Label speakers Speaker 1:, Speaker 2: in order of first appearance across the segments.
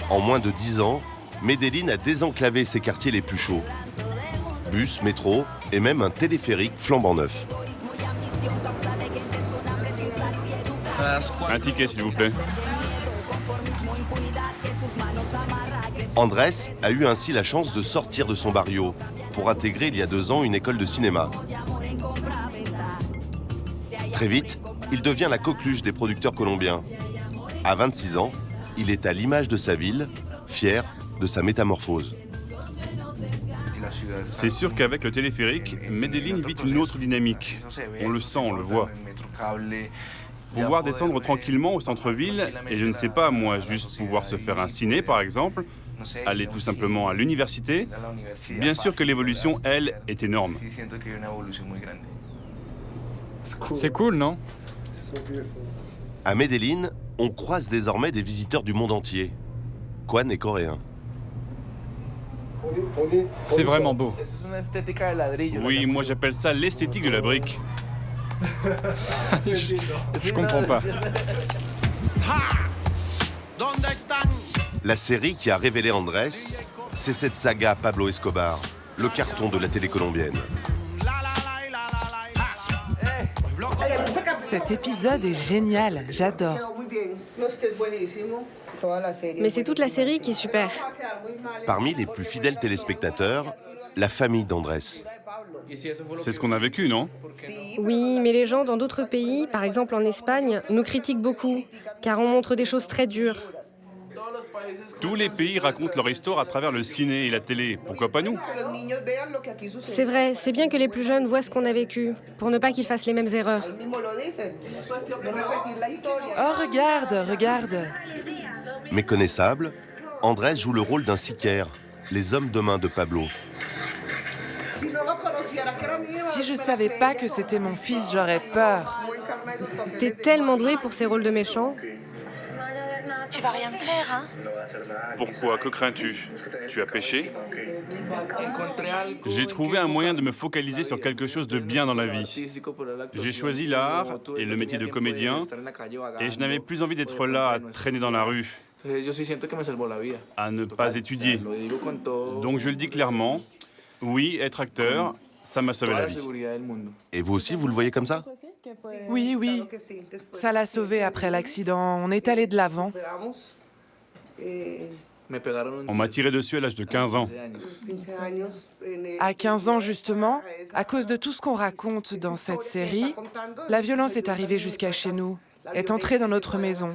Speaker 1: En moins de 10 ans, Medellín a désenclavé ses quartiers les plus chauds. Bus, métro et même un téléphérique flambant neuf.
Speaker 2: Un ticket, s'il vous plaît.
Speaker 1: Andrés a eu ainsi la chance de sortir de son barrio pour intégrer il y a 2 ans une école de cinéma. Très vite, il devient la coqueluche des producteurs colombiens. À 26 ans, il est à l'image de sa ville, fier de sa métamorphose.
Speaker 2: C'est sûr qu'avec le téléphérique, Medellín vit une autre dynamique. On le sent, on le voit. Pouvoir descendre tranquillement au centre-ville, et je ne sais pas, moi, juste pouvoir se faire un ciné, par exemple, aller tout simplement à l'université, bien sûr que l'évolution, elle, est énorme.
Speaker 3: C'est cool, non?
Speaker 1: À Medellín, on croise désormais des visiteurs du monde entier. Kwan est coréen.
Speaker 3: C'est vraiment beau.
Speaker 2: Oui, moi j'appelle ça l'esthétique de la brique.
Speaker 3: Je comprends pas.
Speaker 1: La série qui a révélé Andrés, c'est cette saga Pablo Escobar, le carton de la télé colombienne.
Speaker 4: Cet épisode est génial, j'adore.
Speaker 5: Mais c'est toute la série qui est super.
Speaker 1: Parmi les plus fidèles téléspectateurs, la famille d'Andrés.
Speaker 2: C'est ce qu'on a vécu, non?
Speaker 5: Oui, mais les gens dans d'autres pays, par exemple en Espagne, nous critiquent beaucoup, car on montre des choses très dures.
Speaker 2: Tous les pays racontent leur histoire à travers le ciné et la télé. Pourquoi pas nous?
Speaker 5: C'est vrai, c'est bien que les plus jeunes voient ce qu'on a vécu, pour ne pas qu'ils fassent les mêmes erreurs.
Speaker 4: Oh, regarde.
Speaker 1: Méconnaissable, Andrés joue le rôle d'un sicaire, les hommes de main de Pablo.
Speaker 4: Si je savais pas que c'était mon fils, j'aurais peur.
Speaker 5: T'es tellement doué pour ces rôles de méchants.
Speaker 6: Tu vas rien me faire, hein?
Speaker 2: Pourquoi? Que crains-tu? Tu as péché? J'ai trouvé un moyen de me focaliser sur quelque chose de bien dans la vie. J'ai choisi l'art et le métier de comédien, et je n'avais plus envie d'être là, à traîner dans la rue, à ne pas étudier. Donc je le dis clairement, oui, être acteur, ça m'a sauvé la vie.
Speaker 1: Et vous aussi, vous le voyez comme ça?
Speaker 4: Oui. Ça l'a sauvé après l'accident. On est allé de l'avant.
Speaker 2: On m'a tiré dessus à l'âge de 15 ans.
Speaker 4: À 15 ans, justement, à cause de tout ce qu'on raconte dans cette série, la violence est arrivée jusqu'à chez nous, est entrée dans notre maison.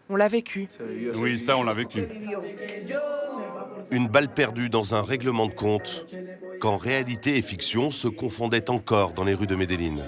Speaker 4: On l'a vécu.
Speaker 2: Oui, ça, on l'a vécu.
Speaker 1: Une balle perdue dans un règlement de compte, quand réalité et fiction se confondaient encore dans les rues de Medellín.